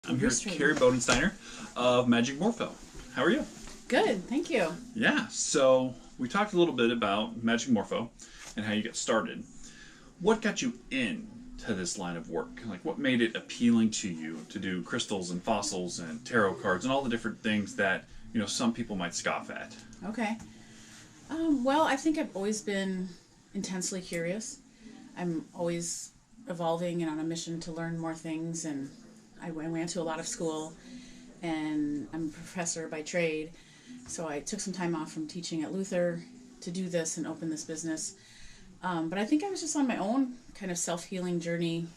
I'm here with Carrie Bodensteiner of Magic Morpho. How are you? Good, thank you. Yeah, so we talked a little bit about Magic Morpho and how you got started. What got you into this line of work? Like, what made it appealing to you to do crystals and fossils and tarot cards and all the different things that, you know, some people might scoff at? Okay. Well, I think I've always been intensely curious. I'm always evolving and on a mission to learn more things, and I went to a lot of school, and I'm a professor by trade, so I took some time off from teaching at Luther to do this and open this business. But I think I was just on my own kind of self-healing journey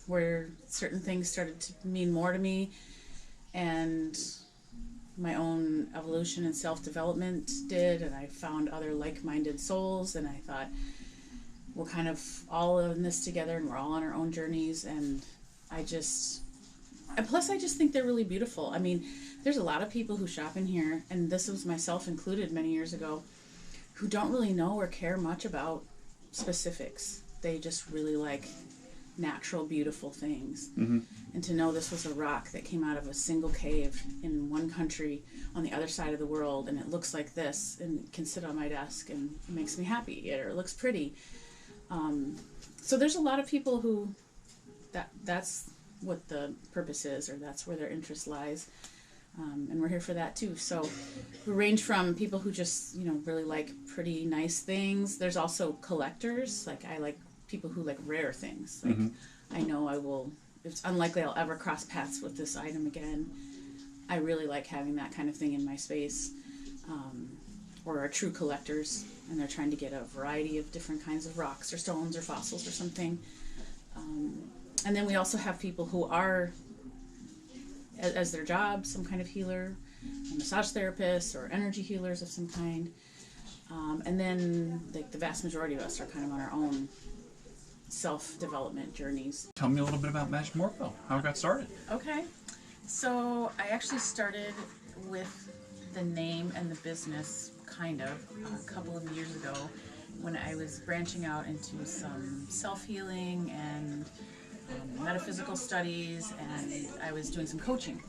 where certain things started to mean more to me, and my own evolution and self-development did, and I found other like-minded souls, and I thought, we're kind of all in this together, and we're all on our own journeys, and plus I just think they're really beautiful. I mean, there's a lot of people who shop in here, and this was myself included many years ago, who don't really know or care much about specifics. They just really like natural, beautiful things. Mm-hmm. And to know this was a rock that came out of a single cave in one country on the other side of the world, and it looks like this, and it can sit on my desk, and it makes me happy, or it looks pretty. So there's a lot of people who that's what the purpose is, or that's where their interest lies. And we're here for that too. So we range from people who just, you know, really like pretty nice things. There's also collectors. Like, I like people who like rare things. Like, I know it's unlikely I'll ever cross paths with this item again. I really like having that kind of thing in my space. Or are true collectors, and they're trying to get a variety of different kinds of rocks or stones or fossils or something. And then we also have people who are, as their job, some kind of healer, a massage therapist, or energy healers of some kind. And then the vast majority of us are kind of on our own self-development journeys. Tell me a little bit about Magic Morpho, how it got started. Okay, so I actually started with the name and the business kind of a couple of years ago when I was branching out into some self-healing and metaphysical studies, and I was doing some coaching.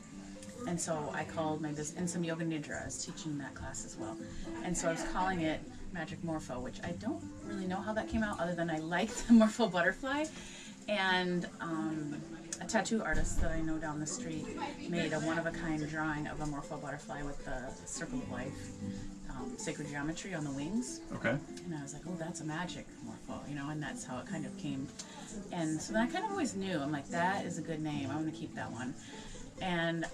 And so I called my business, and some yoga nidra. I was teaching that class as well. And so I was calling it Magic Morpho, which I don't really know how that came out, other than I liked the Morpho butterfly. And a tattoo artist that I know down the street made a one-of-a-kind drawing of a Morpho butterfly with the circle of life, sacred geometry on the wings. Okay. And I was like, oh, that's a magic Morpho, you know, and that's how it kind of came. And so then I kind of always knew, I'm like, that is a good name, I'm going to keep that one. And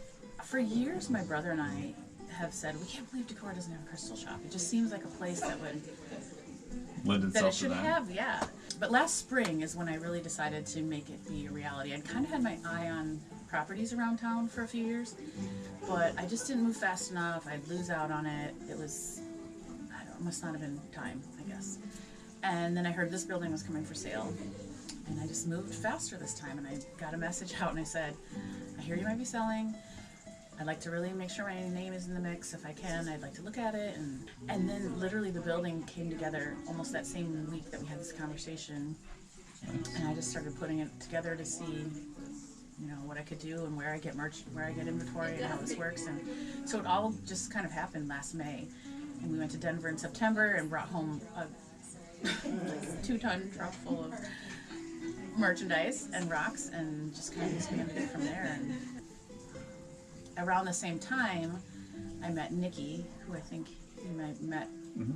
for years, my brother and I have said, we can't believe Decorah doesn't have a crystal shop. It just seems like a place that would Lend itself that it should to that. have, yeah. But last spring is when I really decided to make it be a reality. I'd kind of had my eye on properties around town for a few years, but I just didn't move fast enough. I'd lose out on it. It must not have been time, I guess. And then I heard this building was coming for sale, and I just moved faster this time, and I got a message out, and I said, I hear you might be selling. I'd like to really make sure my name is in the mix. If I can, I'd like to look at it. And then literally the building came together almost that same week that we had this conversation. And I just started putting it together to see, you know, what I could do and where I get merch, where I get inventory, and how this works. And so it all just kind of happened last May. And we went to Denver in September and brought home a 2-ton truck full of merchandise and rocks, and just kind of expanded it from there. And around the same time, I met Nikki, who I think you might have met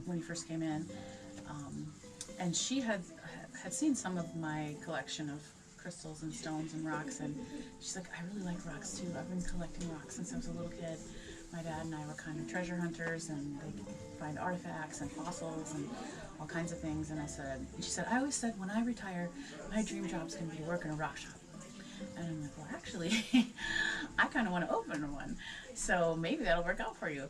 when you first came in, and she had seen some of my collection of crystals and stones and rocks, and she's like, I really like rocks too. I've been collecting rocks since I was a little kid. My dad and I were kind of treasure hunters, and they find artifacts and fossils and all kinds of things. And she said, I always said when I retire, my dream job's going to be to work in a rock shop. And I'm like, well, actually, I kind of want to open one, so maybe that'll work out for you.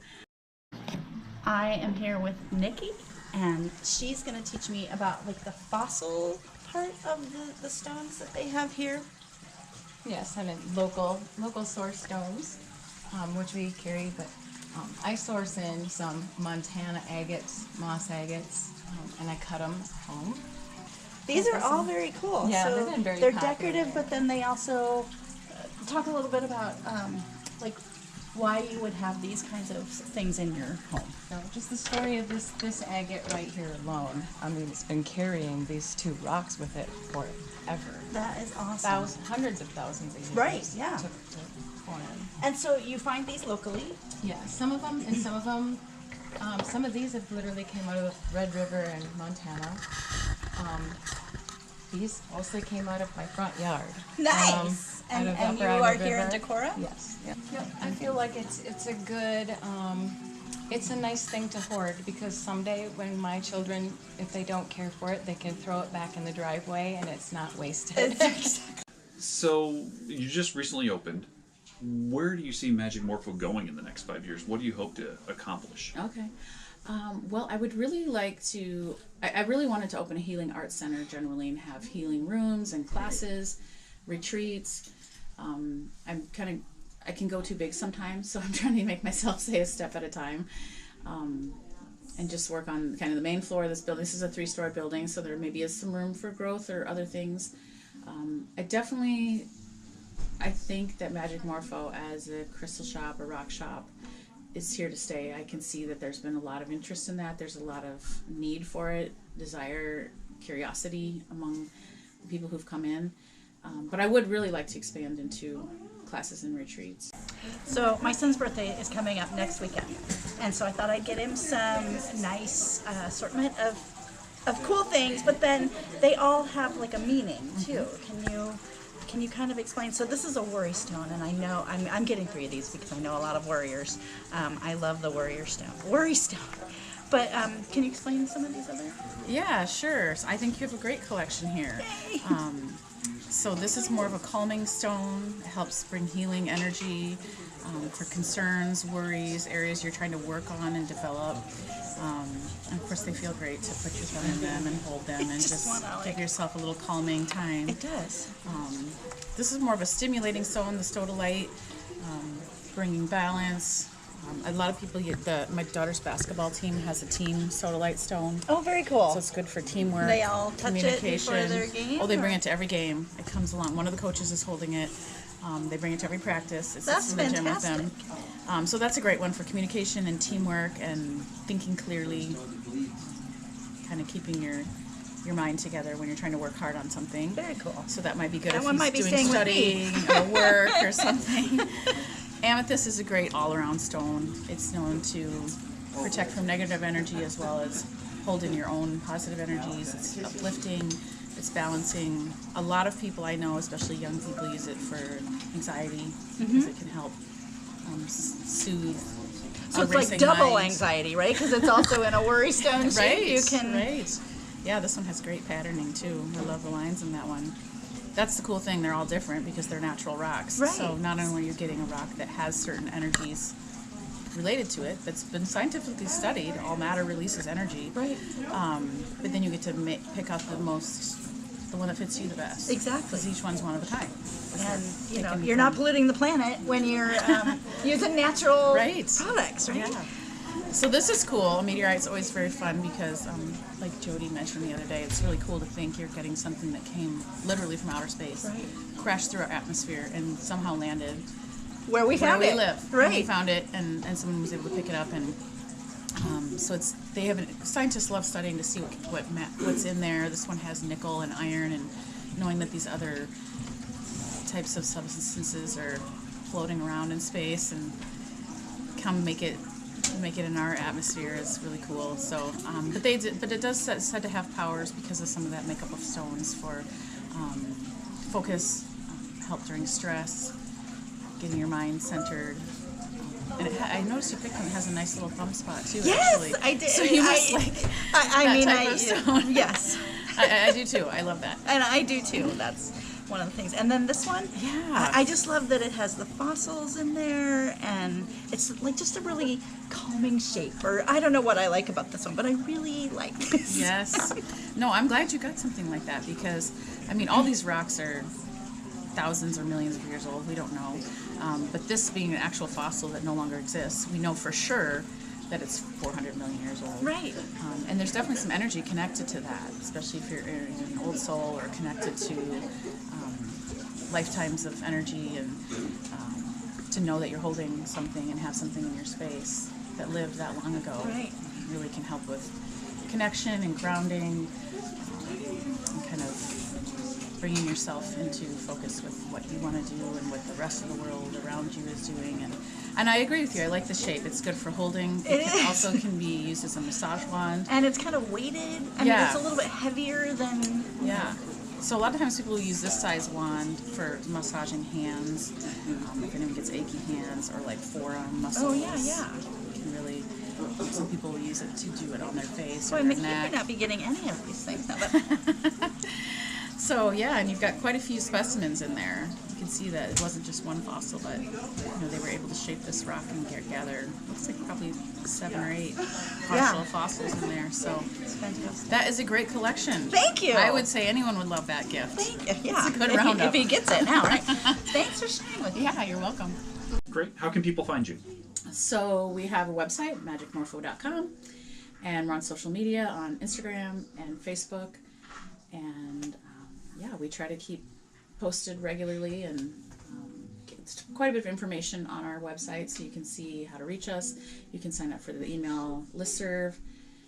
I am here with Nikki, and she's going to teach me about like the fossil part of the stones that they have here. Yes, I mean local source stones, which we carry, but I source in some Montana agates, moss agates, and I cut them home. These are all very cool. Yeah, so they've been very they're popular. decorative, but then they also talk a little bit about like why you would have these kinds of things in your home. So just the story of this agate right here alone. I mean, it's been carrying these two rocks with it forever. That is awesome. Hundreds of thousands of years. Right, yeah. To form. And so you find these locally? Yeah, some of them, and some of them, some of these have literally came out of Red River and Montana. These also came out of my front yard. Nice. Out of and you Upper are Iowa here in River. Decorah? Yes. Yep. I feel like it's a good, it's a nice thing to hoard, because someday when my children, if they don't care for it, they can throw it back in the driveway and it's not wasted. So you just recently opened. Where do you see Magic Morpho going in the next 5 years? What do you hope to accomplish? Okay. Well, I would really like to, I really wanted to open a healing arts center generally and have healing rooms and classes, retreats. I can go too big sometimes, so I'm trying to make myself say a step at a time. And just work on kind of the main floor of this building. This is a 3-story building, so there maybe is some room for growth or other things. I think that Magic Morpho as a crystal shop, a rock shop, is here to stay. I can see that there's been a lot of interest in that. There's a lot of need for it, desire, curiosity among the people who've come in. But I would really like to expand into classes and retreats. So my son's birthday is coming up next weekend, and so I thought I'd get him some nice assortment of cool things, but then they all have like a meaning too. Can you kind of explain? So this is a worry stone, and I know I'm getting 3 of these because I know a lot of warriors. I love the worry stone. But can you explain some of these other? Yeah, sure. So I think you have a great collection here. So this is more of a calming stone. It helps bring healing energy for concerns, worries, areas you're trying to work on and develop. And of course, they feel great to put your thumb in them and hold them and just give yourself a little calming time. It does. This is more of a stimulating stone, the stodolite, bringing balance. A lot of people, my daughter's basketball team has a team sodalite stone. Oh, very cool. So it's good for teamwork, They all touch it communication. before their game? Oh, they bring it to every game. It comes along. One of the coaches is holding it. They bring it to every practice. It's That's in the gym with fantastic. them. So that's a great one for communication and teamwork and thinking clearly, kind of keeping your mind together when you're trying to work hard on something. Very cool. So that might be good That if one he's might be doing staying with me. studying or work or something. Amethyst is a great all-around stone. It's known to protect from negative energy as well as hold in your own positive energies. It's uplifting, it's balancing. A lot of people I know, especially young people, use it for anxiety because it can help soothe. So it's like racing double mind. anxiety, right? Because it's also in a worry stone shape. Right, You can. right. Yeah, this one has great patterning too. I love the lines in that one. That's the cool thing. They're all different because they're natural rocks. Right. So not only are you getting a rock that has certain energies related to it, that's been scientifically studied, all matter releases energy. Right. But then you get to pick out the one that fits you the best. Exactly. Because each one's one of a kind. And you know, Taken you're not from- polluting the planet when you're using natural Right. products, right? Yeah. So this is cool. Meteorite's always very fun because, like Jody mentioned the other day, it's really cool to think you're getting something that came literally from outer space, Right. crashed through our atmosphere, and somehow landed Where we found where it. we live. Right. And we found it, and someone was able to pick it up, and so scientists love studying to see what's in there. This one has nickel and iron, and knowing that these other types of substances are floating around in space and make it in our atmosphere is really cool. So, but it does said to have powers because of some of that makeup of stones for focus, help during stress, getting your mind centered. And I noticed you picked one that has a nice little thumb spot too. Yes, actually. I did. So you must type of stone. Yes, I do too. I love that. and I do too. That's one of the things. And then this one, Yeah. I just love that it has the fossils in there, and it's like just a really calming shape. Or I don't know what I like about this one, but I really like this. Yes. No, I'm glad you got something like that because, I mean, all these rocks are thousands or millions of years old. We don't know. But this being an actual fossil that no longer exists, we know for sure that it's 400 million years old. Right. And there's definitely some energy connected to that, especially if you're in an old soul or connected to lifetimes of energy, and to know that you're holding something and have something in your space that lived that long ago. Right. Really can help with connection and grounding, and kind of bringing yourself into focus with what you want to do and what the rest of the world around you is doing. And I agree with you. I like the shape. It's good for holding. It also can be used as a massage wand. And it's kind of weighted. I mean, it's a little bit heavier than... Yeah. So a lot of times people use this size wand for massaging hands, if anyone gets achy hands or like forearm muscles. Oh, yeah. You can really, some people will use it to do it on their face Boy, or their you neck. may not be getting any of these things. No, but... So yeah, and you've got quite a few specimens in there. You can see that it wasn't just one fossil, but they were able to shape this rock and gather, looks like probably 7 or 8 partial fossils in there. So It's fantastic. that is a great collection. Thank you. I would say anyone would love that gift. Thank you. Yeah. It's a good if roundup. If he gets it now, right? Thanks for sharing with me. Yeah, you're welcome. Great. How can people find you? So we have a website, magicmorpho.com, and we're on social media on Instagram and Facebook, and we try to keep posted regularly, and get quite a bit of information on our website, so you can see how to reach us. You can sign up for the email listserv.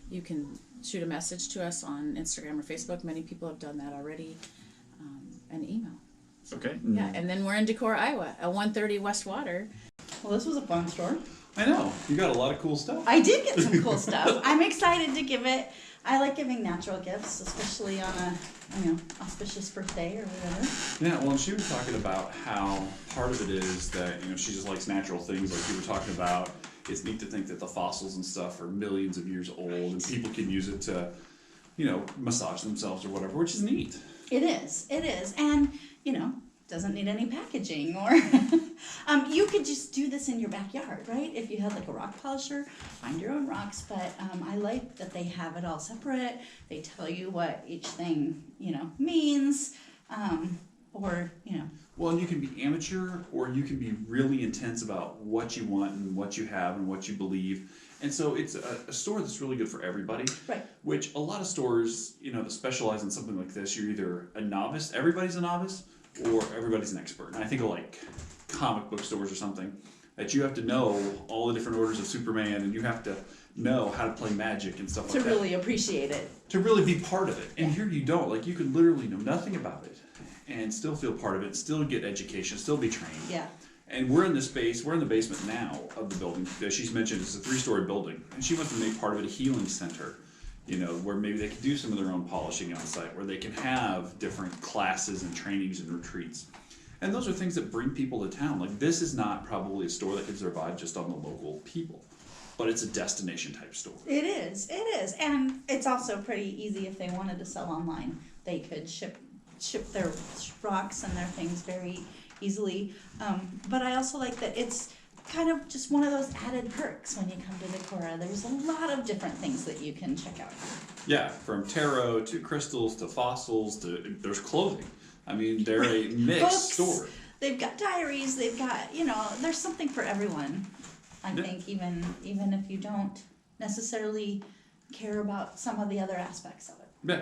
You can shoot a message to us on Instagram or Facebook. Many people have done that already, and email. Okay. Yeah, and then we're in Decorah, Iowa, at 130 West Water. Well, this was a fun store. I know. You got a lot of cool stuff. I did get some cool stuff. I'm excited to give it. I like giving natural gifts, especially on a, auspicious birthday or whatever. Yeah, well, and she was talking about how part of it is that, she just likes natural things, like you were talking about. It's neat to think that the fossils and stuff are millions of years old, and people can use it to, massage themselves or whatever, which is neat. It is, and, doesn't need any packaging, or you could just do this in your backyard, right? If you had like a rock polisher, find your own rocks, but I like that they have it all separate. They tell you what each thing, means, or. Well, and you can be amateur, or you can be really intense about what you want and what you have and what you believe. And so it's a store that's really good for everybody. Right. Which a lot of stores, that specialize in something like this, you're either a novice, everybody's a novice, or everybody's an expert. And I think of like comic book stores or something, that you have to know all the different orders of Superman, and you have to know how to play magic and stuff like that. To really appreciate it. To really be part of it. And here you don't. Like, you can literally know nothing about it and still feel part of it, still get education, still be trained. Yeah. And we're in the basement now of the building. As she's mentioned, it's a 3-story building. And she wants to make part of it a healing center, where maybe they can do some of their own polishing on site, where they can have different classes and trainings and retreats. And those are things that bring people to town. Like, this is not probably a store that can survive just on the local people, but it's a destination type store. It is. And it's also pretty easy if they wanted to sell online. They could ship their rocks and their things very easily. But I also like that it's kind of just one of those added perks when you come to Decorah. There's a lot of different things that you can check out. Yeah, from tarot to crystals to fossils to there's clothing. I mean, they're a mixed Books, store. They've got diaries. They've got there's something for everyone. I think even if you don't necessarily care about some of the other aspects of it. Yeah,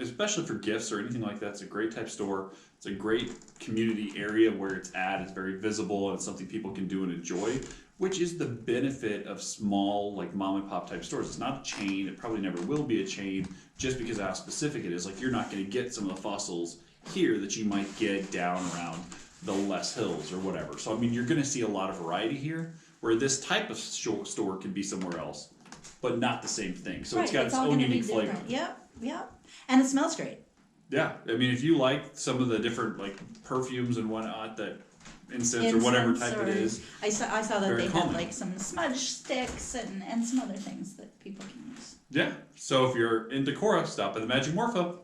especially for gifts or anything like that. It's a great type store. It's a great community area where it's at. It's very visible, and it's something people can do and enjoy, which is the benefit of small, like mom and pop type stores. It's not a chain. It probably never will be a chain, just because of how specific it is. Like, you're not going to get some of the fossils here that you might get down around the Les Hills or whatever. So, I mean, you're going to see a lot of variety here, where this type of store could be somewhere else, but not the same thing. So it's got its own unique flavor. Yep. And it smells great. Yeah, I mean, if you like some of the different like perfumes and whatnot, that incense or whatever type it is. I saw that very they calming. had like some smudge sticks and some other things that people can use. Yeah, so if you're in Decorah, stop by the Magic Morpho.